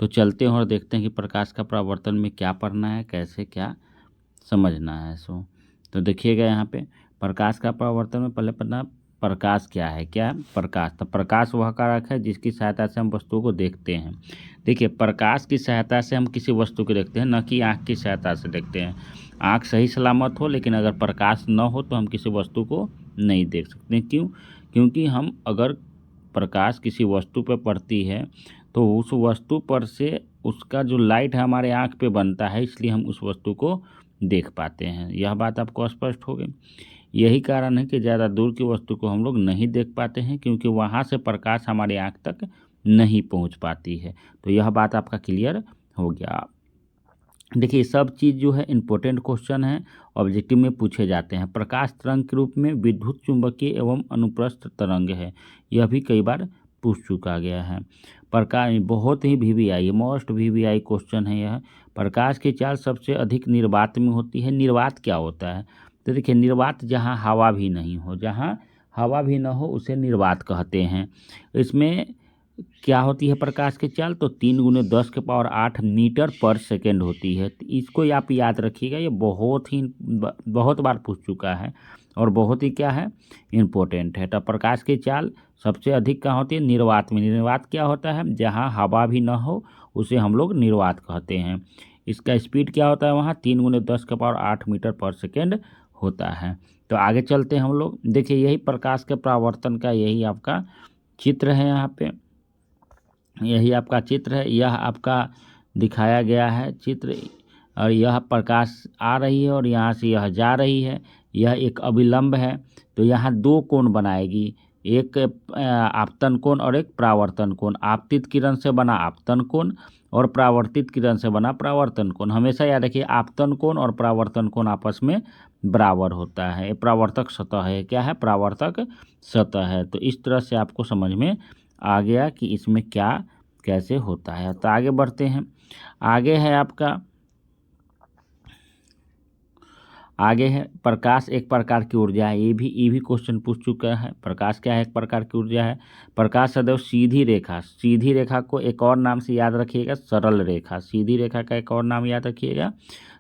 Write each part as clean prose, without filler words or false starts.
तो चलते हैं और देखते हैं कि प्रकाश का परावर्तन में क्या पढ़ना है, कैसे क्या समझना है। तो देखिएगा यहाँ पे प्रकाश का परावर्तन में पहले पढ़ना प्रकाश क्या है। क्या प्रकाश? तो प्रकाश वह कारक है जिसकी सहायता से हम वस्तुओं को देखते हैं। देखिए, प्रकाश की सहायता से हम किसी वस्तु को देखते हैं, न कि आँख की सहायता से देखते हैं। आँख सही सलामत हो लेकिन अगर प्रकाश न हो तो हम किसी वस्तु को नहीं देख सकते। क्यों? क्योंकि हम अगर प्रकाश किसी वस्तु पर पड़ती है तो उस वस्तु पर से उसका जो लाइट है हमारे आँख पे बनता है, इसलिए हम उस वस्तु को देख पाते हैं। यह बात आपको स्पष्ट हो गई। यही कारण है कि ज़्यादा दूर की वस्तु को हम लोग नहीं देख पाते हैं, क्योंकि वहाँ से प्रकाश हमारे आँख तक नहीं पहुँच पाती है। तो यह बात आपका क्लियर हो गया। देखिए, सब चीज़ जो है इम्पोर्टेंट क्वेश्चन है, ऑब्जेक्टिव में पूछे जाते हैं। प्रकाश तरंग के रूप में विद्युत चुंबकीय एवं अनुप्रस्थ तरंग है, यह भी कई बार पूछ चुका गया है। प्रकाश बहुत ही वीवीआई, मोस्ट वीवीआई क्वेश्चन है यह। प्रकाश की चाल सबसे अधिक निर्वात में होती है। निर्वात क्या होता है? तो देखिए, निर्वात जहाँ हवा भी नहीं हो, जहाँ हवा भी न हो उसे निर्वात कहते हैं। इसमें क्या होती है प्रकाश की चाल? तो 3×10⁸ मीटर पर सेकेंड होती है। तो इसको आप याद रखिएगा, ये बहुत बार पूछ चुका है और बहुत ही क्या है, इम्पोर्टेंट है। तो प्रकाश की चाल सबसे अधिक कहाँ होती है? निर्वात में। निर्वात क्या होता है? जहाँ हवा भी ना हो उसे हम लोग निर्वात कहते हैं। इसका स्पीड क्या होता है वहाँ? 3×10⁸ मीटर पर सेकेंड होता है। तो आगे चलते हैं हम लोग। देखिए, यही प्रकाश के परावर्तन का यही आपका चित्र है। यहाँ पे यही आपका चित्र है, यह आपका दिखाया गया है चित्र। और यह प्रकाश आ रही है और यहाँ से यह जा रही है। यह एक अभिलंब है, तो यहाँ दो कोण बनाएगी, एक आपतन कोण और एक परावर्तन कोण। आपतित किरण से बना आपतन कोण और परावर्तित किरण से बना परावर्तन कोण। हमेशा याद रखिए, आपतन कोण और परावर्तन कोण आपस में बराबर होता है। ये परावर्तक सतह है। क्या है? परावर्तक सतह है। तो इस तरह से आपको समझ में आ गया कि इसमें क्या कैसे होता है। तो आगे बढ़ते हैं। आगे है आपका, आगे है प्रकाश एक प्रकार की ऊर्जा है। ये भी क्वेश्चन पूछ चुका है। प्रकाश क्या है? एक प्रकार की ऊर्जा है। प्रकाश सदैव सीधी रेखा को एक और नाम से याद रखिएगा, सरल रेखा। सीधी रेखा का एक और नाम याद रखिएगा,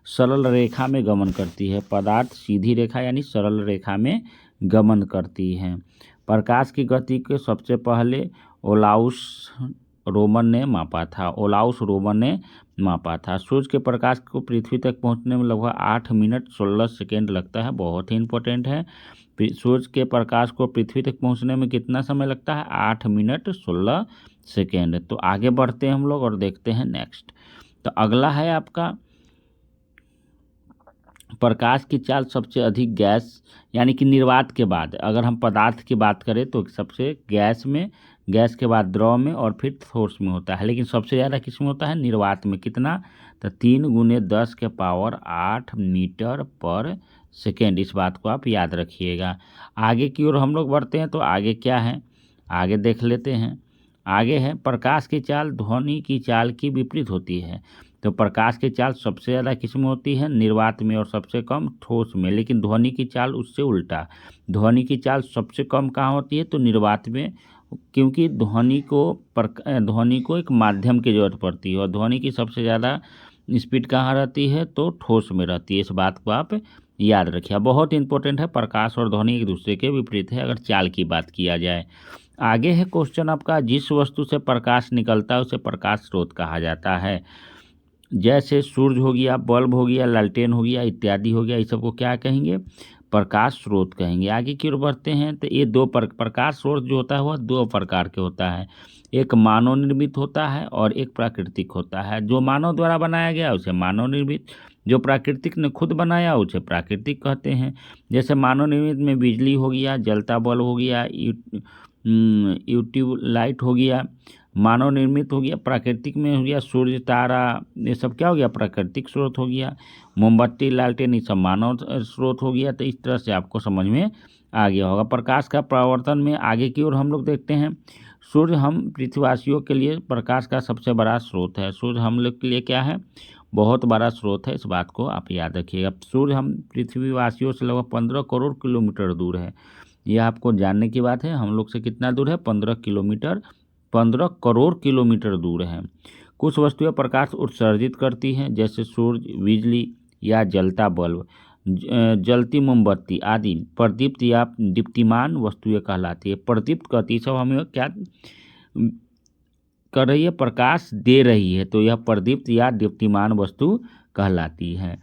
सरल रेखा में गमन करती है। पदार्थ सीधी रेखा यानी सरल रेखा में गमन करती है। प्रकाश की गति को सबसे पहले ओलाउस रोमन ने मापा था। सूर्य के प्रकाश को पृथ्वी तक पहुंचने में लगभग 8 मिनट 16 सेकेंड लगता है। बहुत ही इंपॉर्टेंट है। सूर्य के प्रकाश को पृथ्वी तक पहुंचने में कितना समय लगता है? 8 मिनट 16 सेकेंड। तो आगे बढ़ते हैं हम लोग और देखते हैं नेक्स्ट। तो अगला है आपका, प्रकाश की चाल सबसे अधिक गैस यानी कि निर्वात के बाद, अगर हम पदार्थ की बात करें तो सबसे गैस के बाद द्रव में और फिर ठोस में होता है। लेकिन सबसे ज़्यादा किस में होता है? निर्वात में। कितना? तो 3×10⁸ मीटर पर सेकेंड। इस बात को आप याद रखिएगा। आगे की ओर हम लोग बढ़ते हैं। तो आगे क्या है, आगे देख लेते हैं। आगे है प्रकाश की चाल ध्वनि की चाल की विपरीत होती है। तो प्रकाश की चाल सबसे ज़्यादा किस में होती है? निर्वात में, और सबसे कम ठोस में। लेकिन ध्वनि की चाल उससे उल्टा, ध्वनि की चाल सबसे कम कहाँ होती है? तो निर्वात में, क्योंकि ध्वनि को एक माध्यम की जरूरत पड़ती है और ध्वनि की सबसे ज़्यादा स्पीड कहाँ रहती है? तो ठोस में रहती है। इस बात को आप याद रखिए, बहुत इंपॉर्टेंट है। प्रकाश और ध्वनि एक दूसरे के विपरीत है अगर चाल की बात किया जाए। आगे है क्वेश्चन आपका, जिस वस्तु से प्रकाश निकलता है उसे प्रकाश स्रोत कहा जाता है। जैसे सूरज हो गया, बल्ब हो गया, लालटेन हो गया इत्यादि हो गया, इस सबको क्या कहेंगे? प्रकाश स्रोत कहेंगे। आगे की ओर बढ़ते हैं। तो ये दो प्रकाश स्रोत जो होता है वह दो प्रकार के होता है। एक मानव निर्मित होता है और एक प्राकृतिक होता है। जो मानव द्वारा बनाया गया उसे मानव निर्मित, जो प्राकृतिक ने खुद बनाया उसे प्राकृतिक कहते हैं। जैसे मानव निर्मित में बिजली हो गया, जलता बल्ब हो गया, ट्यूब लाइट हो गया, मानव निर्मित हो गया। प्राकृतिक में हो गया सूर्य, तारा, ये सब क्या हो गया? प्राकृतिक स्रोत हो गया। मोमबत्ती, लालटेन, ये सब मानव स्रोत हो गया। तो इस तरह से आपको समझ में आ गया होगा। प्रकाश का परावर्तन में आगे की ओर हम लोग देखते हैं। सूर्य हम पृथ्वीवासियों के लिए प्रकाश का सबसे बड़ा स्रोत है। सूर्य हम लोग के लिए क्या है? बहुत बड़ा स्रोत है। इस बात को आप याद रखिएगा। सूर्य हम पृथ्वीवासियों से लगभग 15 करोड़ किलोमीटर दूर है। यह आपको जानने की बात है। हम लोग से कितना दूर है? 15 करोड़ किलोमीटर दूर है। कुछ वस्तुएं प्रकाश उत्सर्जित करती हैं, जैसे सूर्य, बिजली या जलता बल्ब, जलती मोमबत्ती आदि प्रदीप्त या दीप्तिमान वस्तुएं कहलाती है। प्रदीप्त कहती है, सब हमें क्या कर रही है, प्रकाश दे रही है, तो यह प्रदीप्त या दीप्तिमान वस्तु कहलाती है।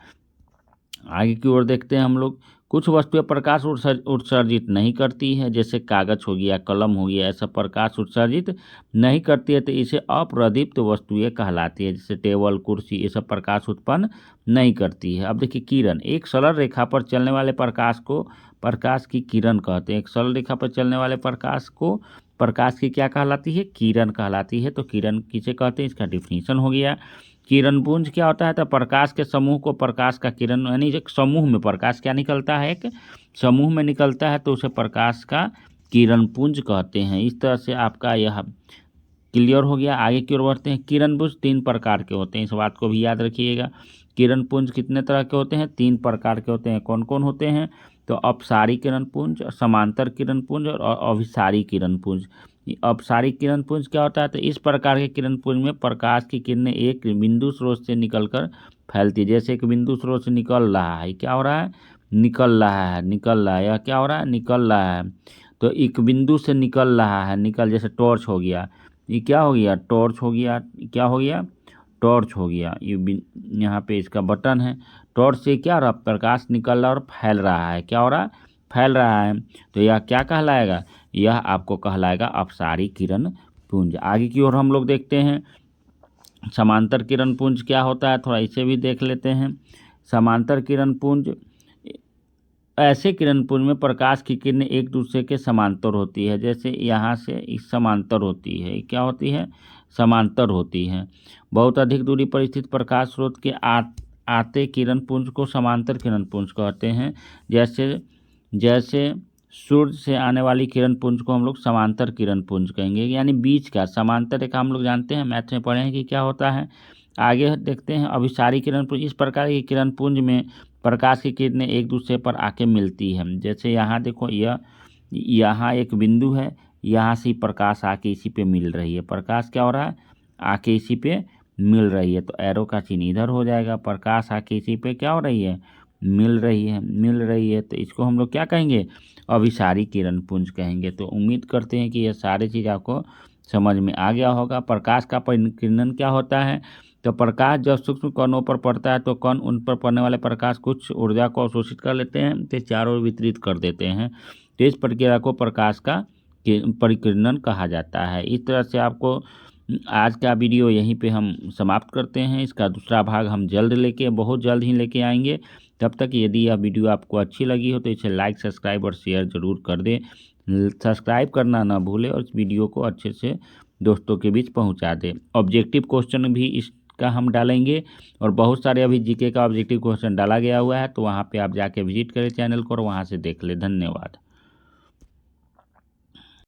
आगे की ओर देखते हैं हम लोग। कुछ वस्तुएं प्रकाश उत्सर्जित नहीं करती है, जैसे कागज हो गया, कलम हो गया, ऐसा प्रकाश उत्सर्जित नहीं करती है, तो इसे अप्रदीप्त वस्तुएं कहलाती है। जैसे टेबल, कुर्सी, ये सब प्रकाश उत्पन्न नहीं करती है। अब देखिए किरण, एक सरल रेखा पर चलने वाले प्रकाश को प्रकाश की किरण कहते हैं। एक सरल रेखा पर चलने वाले प्रकाश को प्रकाश की क्या कहलाती है, किरण कहलाती है। तो किरण किसे कहते हैं, इसका डिफिनीशन हो गया। किरण पुंज क्या होता है, तो प्रकाश के समूह को प्रकाश का किरण, यानी एक समूह में प्रकाश क्या निकलता है, एक समूह में निकलता है, तो उसे प्रकाश का किरण पुंज कहते हैं। इस तरह से आपका यह क्लियर हो गया। आगे की ओर बढ़ते हैं। किरण पुंज 3 प्रकार के होते हैं, इस बात को भी याद रखिएगा। किरण पुंज कितने तरह के होते हैं, 3 प्रकार के होते हैं। कौन कौन होते हैं, तो अपसारी किरण पुंज, समांतर किरण पुंज और अभिसारी किरण पुंज। अपसारी किरण पुंज क्या होता है, तो इस प्रकार के किरण पुंज में प्रकाश की किरणें एक बिंदु स्रोत से निकलकर फैलती है। जैसे एक बिंदु स्रोत से निकल रहा है, क्या हो रहा है, निकल रहा है, यह क्या हो रहा है, निकल रहा है। तो एक बिंदु से निकल रहा है, जैसे टॉर्च हो गया, ये क्या हो गया, टॉर्च हो गया, क्या हो गया, टॉर्च हो गया। ये यहाँ पे इसका बटन है। टॉर्च से क्या हो रहा, प्रकाश निकल रहा है और फैल रहा है, क्या हो रहा है, फैल रहा है। तो यह क्या कहलाएगा, यह आपको कहलाएगा अपसारी किरण पुंज। आगे की ओर हम लोग देखते हैं समांतर किरण पुंज क्या होता है, थोड़ा इसे भी देख लेते हैं। समांतर किरण पुंज ऐसे किरण पुंज में प्रकाश की किरणें एक दूसरे के समांतर होती है। जैसे यहाँ से इस समांतर होती है, क्या होती है, समांतर होती है। बहुत अधिक दूरी पर स्थित प्रकाश स्रोत के आते किरण पुंज को समांतर किरण पुंज कहते हैं। जैसे सूर्य से आने वाली किरण पुंज को हम लोग समांतर किरण पुंज कहेंगे, यानी बीच का। समांतर रेखा हम लोग जानते हैं, मैथ में पढ़े हैं कि क्या होता है। आगे देखते हैं अभिसारी किरण पुंज। इस प्रकार की किरण पुंज में प्रकाश की किरणें एक दूसरे पर आके मिलती है। जैसे यहाँ देखो, यहाँ एक बिंदु है, यहाँ से प्रकाश आके इसी पे मिल रही है। प्रकाश क्या हो रहा है, आके इसी पे मिल रही है, तो एरो का चिन्ह इधर हो जाएगा। प्रकाश आके इसी पे क्या हो रही है, मिल रही है, तो इसको हम लोग क्या कहेंगे, अभिसारी किरण पुंज कहेंगे। तो उम्मीद करते हैं कि यह सारी चीज़ आपको समझ में आ गया होगा। प्रकाश का परिकिरण क्या होता है, तो प्रकाश जब सूक्ष्म कणों पर पड़ता है तो कण उन पर पड़ने वाले प्रकाश कुछ ऊर्जा को अवशोषित कर लेते हैं, तो चारों ओर वितरित कर देते हैं। तो इस प्रक्रिया को प्रकाश का परिकिरण कहा जाता है। इस तरह से आपको आज का वीडियो यहीं पे हम समाप्त करते हैं। इसका दूसरा भाग हम बहुत जल्द ही लेके आएंगे। तब तक यदि यह वीडियो आपको अच्छी लगी हो तो इसे लाइक, सब्सक्राइब और शेयर ज़रूर कर दें। सब्सक्राइब करना ना भूलें और इस वीडियो को अच्छे से दोस्तों के बीच पहुंचा दें। ऑब्जेक्टिव क्वेश्चन भी इसका हम डालेंगे और बहुत सारे अभी जीके का ऑब्जेक्टिव क्वेश्चन डाला गया हुआ है, तो वहाँ पे आप जाके विजिट करें चैनल को और वहाँ से देख लें। धन्यवाद।